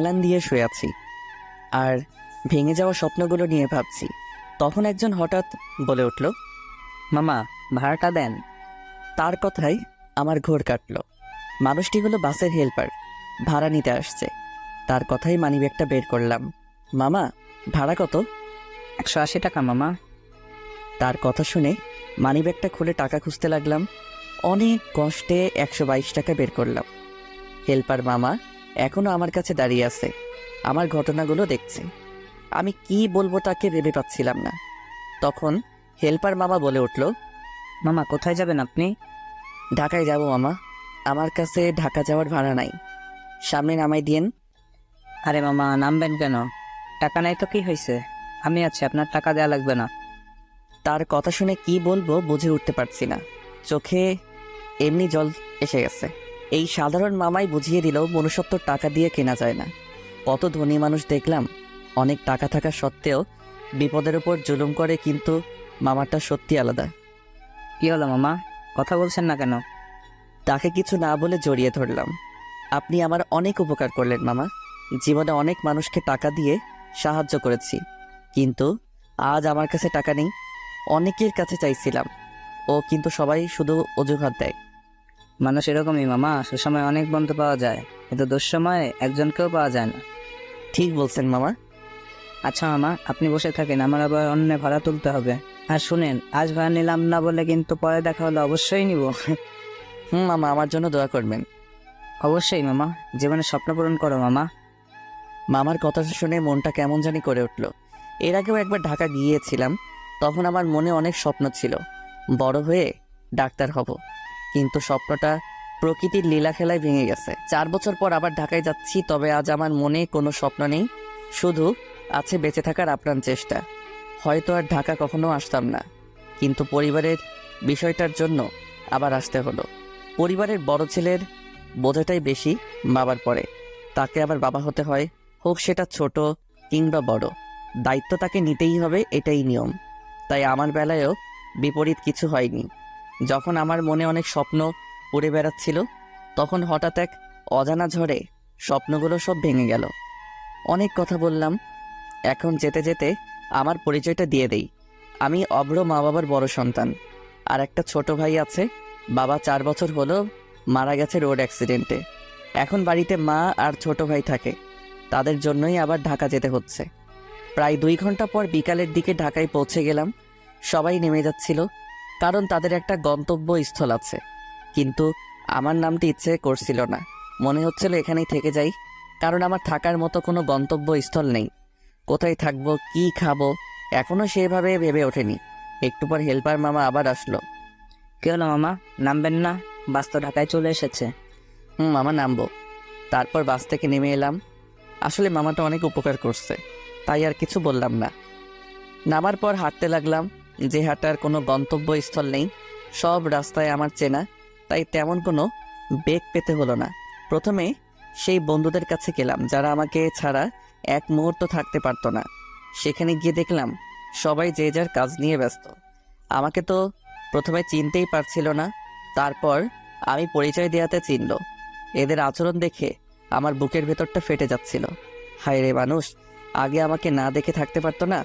হেলান দিয়ে শুয়ে আছি আর ভেঙে যাওয়া স্বপ্নগুলো নিয়ে ভাবছি। তখন একজন হঠাৎ বলে উঠল, মামা, ভাড়াটা দেন। তার কথায় আমার ঘোর কাটল। মানুষটি হলো বাসের হেল্পার, ভাড়া নিতে আসছে। তার কথাই মানিব্যাগটা বের করলাম। মামা, ভাড়া কত? 180 টাকা মামা। তার কথা শুনে মানিব্যাগটা খুলে টাকা খুঁজতে লাগলাম। অনেক কষ্টে 122 টাকা বের করলাম। হেল্পার মামা এখনো আমার কাছে দাঁড়িয়ে আছে, আমার ঘটনাগুলো দেখছে। আমি কি বলবো তাকে ভেবে পাচ্ছিলাম না। তখন হেল্পার মামা বলে উঠল, মামা, কোথায় যাবেন আপনি? ঢাকায় যাব মামা, আমার কাছে ঢাকা যাওয়ার ভাড়া নাই, সামনে নামাই দিয়েন। আরে মামা, নামবেন কেন? টাকা নাই তো কি হয়েছে? আমি আছি, আপনার টাকা দেওয়া লাগবে না। তার কথা শুনে কি বলবো বুঝে উঠতে পারছি না, চোখে এমনি জল এসে গেছে। এই সাধারণ মামাই বুঝিয়ে দিল মনুষ্যত্ব টাকা দিয়ে কেনা যায় না। কত ধনী মানুষ দেখলাম, অনেক টাকা থাকা সত্ত্বেও বিপদের উপর জুলুম করে, কিন্তু মামাটা সত্যি আলাদা। কি হলো মামা, কথা বলছেন না কেন? তাকে কিছু না বলে জড়িয়ে ধরলাম। আপনি আমার অনেক উপকার করলেন মামা, জীবনে অনেক মানুষকে টাকা দিয়ে সাহায্য করেছি, কিন্তু আজ আমার কাছে টাকা নেই। অনেকের কাছে চাইছিলাম, ও কিন্তু সবাই শুধু অজুহাত দেয়। মানুষ এরকমই মামা, সুসময় অনেক বন্ধু পাওয়া যায়, কিন্তু দুঃসময়ে একজনকেও পাওয়া যায় না। ঠিক বলছেন মামা। আচ্ছা মামা, আপনি বসে থাকেন, আমার আবার অন্য ভাড়া তুলতে হবে। আর শুনেন, আজ ভাড়া নিলাম না বলে কিন্তু পরে দেখা হলে অবশ্যই নিব। মামা, আমার জন্য দোয়া করবেন। অবশ্যই মামা, জীবনে স্বপ্ন পূরণ করো মামা। মামার কথা শুনে মনটা কেমন জানি করে উঠল। এর আগেও একবার ঢাকা গিয়েছিলাম, তখন আমার মনে অনেক স্বপ্ন ছিল, বড় হয়ে ডাক্তার হব। কিন্তু স্বপ্নটা প্রকৃতির লীলা খেলায় ভেঙে গেছে। 4 বছর পর আবার ঢাকায় যাচ্ছি, তবে আজ আমার মনে কোনো স্বপ্ন নেই, শুধু আছে বেঁচে থাকার আপ্রাণ চেষ্টা। হয়তো আর ঢাকা কখনো আসতাম না, কিন্তু পরিবারের বিষয়টার জন্য আবার আসতে হলো। পরিবারের বড় ছেলের বোঝাটাই বেশি বাবার পরে, তাকে আবার বাবা হতে হয়, হোক সেটা ছোট কিংবা বড়, দায়িত্ব তাকে নিতেই হবে, এটাই নিয়ম। তাই আমার বেলায়ও বিপরীত কিছু হয়নি। যখন আমার মনে অনেক স্বপ্ন উড়ে বেড়াচ্ছিল, তখন হঠাৎ এক অজানা ঝড়ে স্বপ্নগুলো সব ভেঙে গেল। অনেক কথা বললাম, এখন যেতে যেতে আমার পরিচয়টা দিয়ে দেই। আমি অভ্র মা বাবার বড় সন্তান, আর একটা ছোট ভাই আছে। বাবা 4 বছর হলো মারা গেছে রোড অ্যাক্সিডেন্টে। এখন বাড়িতে মা আর ছোট ভাই থাকে, তাদের জন্যই আবার ঢাকা যেতে হচ্ছে। প্রায় 2 ঘন্টা পর বিকালের দিকে ঢাকায় পৌঁছে গেলাম। সবাই নেমে যাচ্ছিল, কারণ তাদের একটা গন্তব্যস্থল আছে, কিন্তু আমার নামটি ইচ্ছে করছিল না। মনে হচ্ছিল এখানেই থেকে যাই, কারণ আমার থাকার মতো কোনো গন্তব্যস্থল নেই। কোথায় থাকবো, কি খাবো, এখনও সেভাবে ভেবে ওঠেনি। একটু পর হেল্পার মামা আবার আসলো। কি হলো মামা, নামবেন না? বাস তো ঢাকায় চলে এসেছে। মামা নামবো। তারপর বাস থেকে নেমে এলাম। আসলে মামাটা অনেক উপকার করছে, তাই আর কিছু বললাম না। নামার পর হাঁটতে লাগলাম। যে হাঁটার কোনো গন্তব্যস্থল নেই, সব রাস্তায় আমার চেনা, তাই তেমন কোনো বেগ পেতে হলো না। প্রথমে সেই বন্ধুদের কাছে গেলাম যারা আমাকে ছাড়া এক মুহূর্ত থাকতে পারতো না। সেখানে গিয়ে দেখলাম সবাই যে যার কাজ নিয়ে ব্যস্ত। আমাকে তো প্রথমে চিনতেই পারছিল না, তারপর আমি পরিচয় দেওয়াতে চিনল। এদের আচরণ দেখে আমার বুকের ভেতরটা ফেটে যাচ্ছিল। হায় রে মানুষ, আগে আমাকে না দেখে থাকতে পারতো না।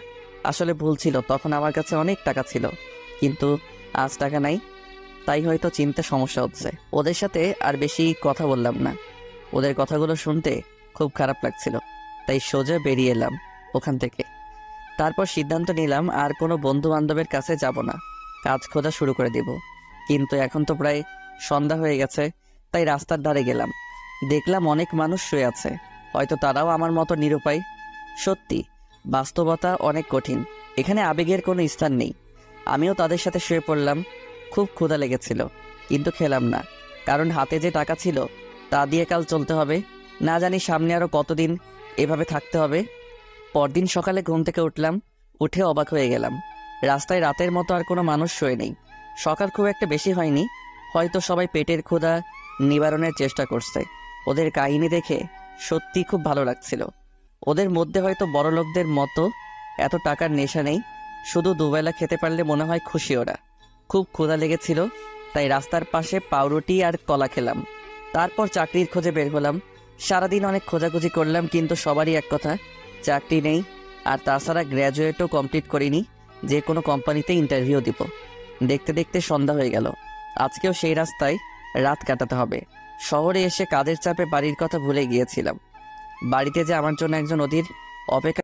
আসলে ভুল ছিল, তখন আমার কাছে অনেক টাকা ছিল, কিন্তু আজ টাকা নাই, তাই হয়তো চিনতে সমস্যা হচ্ছে। ওদের সাথে আর বেশি কথা বললাম না, ওদের কথাগুলো শুনতে খুব খারাপ লাগছিল, তাই সোজা বেরিয়ে এলাম ওখান থেকে। তারপর সিদ্ধান্ত নিলাম আর কোনো বন্ধু বান্ধবের কাছে যাব না, কাজ খোঁজা শুরু করে দিব। কিন্তু এখন তো প্রায় সন্ধ্যা হয়ে গেছে, তাই রাস্তার ধারে গেলাম। দেখলাম অনেক মানুষ শুয়ে আছে, হয়তো তারাও আমার মতো নিরুপায়। সত্যি, বাস্তবতা অনেক কঠিন, এখানে আবেগের কোনো স্থান নেই। আমিও তাদের সাথে শুয়ে পড়লাম। খুব ক্ষুধা লেগেছিল, কিন্তু খেলাম না, কারণ হাতে যে টাকা ছিল তা দিয়ে কাল চলতে হবে। না জানি সামনে আরও কতদিন এভাবে থাকতে হবে। পরদিন সকালে ঘুম থেকে উঠলাম, উঠে অবাক হয়ে গেলাম। রাস্তায় রাতের মতো আর কোনো মানুষ শুয়ে নেই। সকাল খুব একটা বেশি হয়নি, হয়তো সবাই পেটের ক্ষুধা নিবারণের চেষ্টা করছে। ওদের কাহিনী দেখে সত্যি খুব ভালো লাগছিল। ওদের মধ্যে হয়তো বড় লোকদের মতো এত টাকার নেশা নেই, শুধু দুবেলা খেতে পারলে মনে হয় খুশি ওরা। খুব ক্ষুধা লেগেছিল, তাই রাস্তার পাশে পাউরুটি আর কলা খেলাম। তারপর চাকরির খোঁজে বের হলাম। সারাদিন অনেক খোঁজাখুঁজি করলাম, কিন্তু সবারই এক কথা, চাকরি নেই। আর তাছাড়া গ্র্যাজুয়েটও কমপ্লিট করিনি যে কোনো কোম্পানিতে ইন্টারভিউ দিব। দেখতে দেখতে সন্ধ্যা হয়ে গেল। আজকেও সেই রাস্তায় রাত কাটাতে হবে। শহরে এসে কাজের চাপে বাড়ির কথা ভুলে গিয়েছিলাম। বাড়িতে যে আমার জন্য একজন অধীর অপেক্ষা